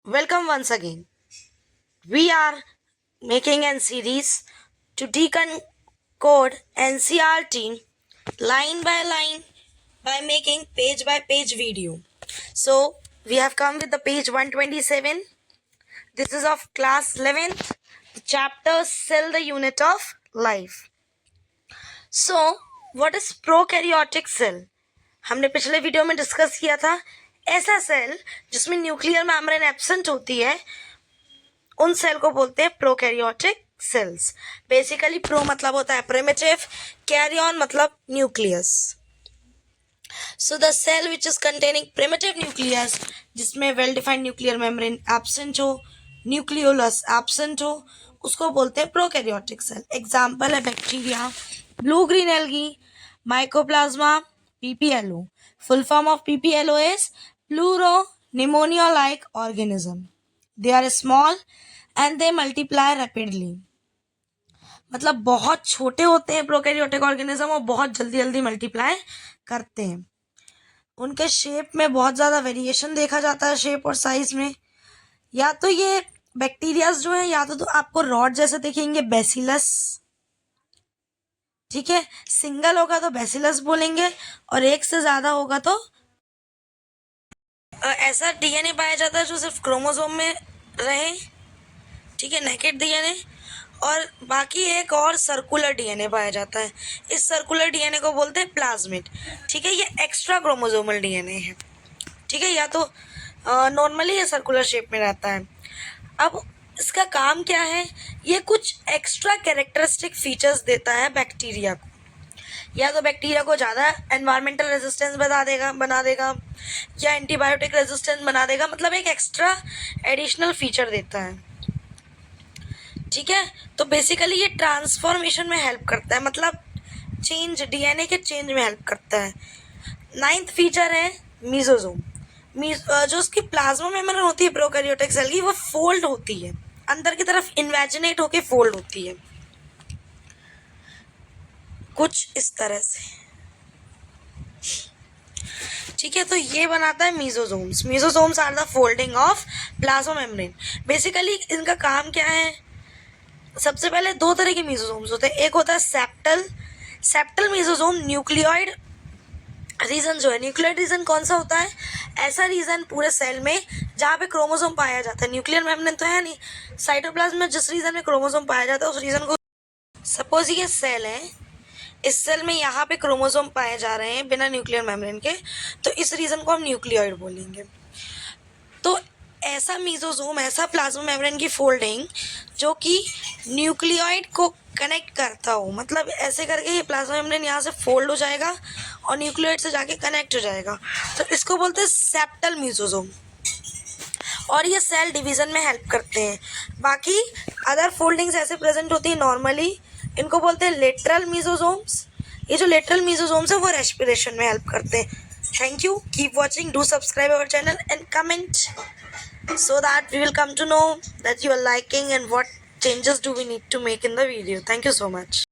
Welcome once again. We are making a series to decode NCRT line by line by making page by page video. So we have come with the page 127. This is of class 11th, chapter Cell the Unit of Life. So what is prokaryotic cell? हमने पिछले video में discuss किया था ऐसा cell जिसमें nuclear membrane absent होती है, उन सेल को बोलते हैं प्रोकैरियोटिक सेल्स. बेसिकली प्रो मतलब होता है प्रिमिटिव, कैरियन मतलब nucleus. So the cell which is containing primitive nucleus, जिसमें well defined nuclear membrane absent हो, न्यूक्लियोलस एब्सेंट हो, उसको बोलते हैं प्रोकैरियोटिक सेल. एग्जाम्पल है bacteria, blue green algae, mycoplasma, PPLO. Full form of PPLO is Pleuropneumonia-like organism. They are small and they multiply rapidly. मतलब बहुत छोटे होते हैं प्रोकैरियोटिक ऑर्गेनिज्म और बहुत जल्दी जल्दी मल्टीप्लाई करते हैं. उनके शेप में बहुत ज़्यादा वेरिएशन देखा जाता है, शेप और साइज में. या तो ये बैक्टीरियाज जो है या तो आपको रॉड जैसे दिखेंगे, बेसिलस. ठीक है, सिंगल होगा तो बेसिलस बोलेंगे और एक से ज्यादा होगा तो ऐसा डीएनए पाया जाता है जो सिर्फ क्रोमोसोम में रहे. ठीक है, नेकेड डीएनए. और बाकी एक और सर्कुलर डीएनए पाया जाता है. इस सर्कुलर डीएनए को बोलते हैं प्लाज्मिड. ठीक है, ये एक्स्ट्रा क्रोमोसोमल डीएनए है. ठीक है, या तो नॉर्मली ये सर्कुलर शेप में रहता है. अब इसका काम क्या है? ये कुछ एक्स्ट्रा कैरेक्टरिस्टिक फीचर्स देता है बैक्टीरिया को. या तो बैक्टीरिया को ज़्यादा एनवायरमेंटल रेजिस्टेंस बना देगा या एंटीबायोटिक रेजिस्टेंस बना देगा. मतलब एक एक्स्ट्रा एडिशनल फीचर देता है. ठीक है, तो बेसिकली ये ट्रांसफॉर्मेशन में हेल्प करता है, मतलब चेंज, डीएनए के चेंज में हेल्प करता है. 9th फीचर है मीजोजोम. जो उसकी प्लाज्मा मेम्ब्रेन होती है प्रोकैरियोटिक सेल की, वो फोल्ड होती है, अंदर की तरफ इन्वेजिनेट होके फोल्ड होती है कुछ इस तरह से. ठीक है, तो ये बनाता है mesosomes. Mesosomes are the folding of plasma membrane. Basically इनका काम क्या है? सबसे पहले दो तरह के मीजोजोम्स होते हैं. एक होता है सेप्टल मीजोजोम. न्यूक्लियोइड रीजन जो है, न्यूक्लियोइड रीजन कौन सा होता है? ऐसा रीजन पूरे सेल में जहाँ पे क्रोमोसोम पाया जाता है. न्यूक्लियर मेम्ब्रेन तो है नहीं, साइटोप्लाज्म में जिस रीजन में क्रोमोसोम पाया जाता है उस रीजन को, सपोज ये सेल है, इस सेल में यहाँ पे क्रोमोसोम पाए जा रहे हैं बिना न्यूक्लियर मेम्ब्रेन के, तो इस रीजन को हम न्यूक्लियोइड बोलेंगे. तो ऐसा मीजोजोम, ऐसा प्लाज्मा मेम्ब्रेन की फोल्डिंग जो कि न्यूक्लियोइड को कनेक्ट करता हो, मतलब ऐसे करके ये प्लाज्मा मेम्ब्रेन यहाँ से फोल्ड हो जाएगा और न्यूक्लियोइड से जाके कनेक्ट हो जाएगा, तो इसको बोलते हैं सेप्टल मीजोजोम. और ये सेल डिवीजन में हेल्प करते हैं. बाकी अदर फोल्डिंग्स ऐसे प्रेजेंट होती है नॉर्मली, इनको बोलते हैं लेटरल मीजोजोम्स. ये जो लेटरल मीजोजोम्स है वो रेस्पिरेशन में हेल्प करते हैं. Thank you, keep watching, do subscribe our channel and comment so that we will come to know that you are liking and what changes do we need to make in the video. Thank you so much.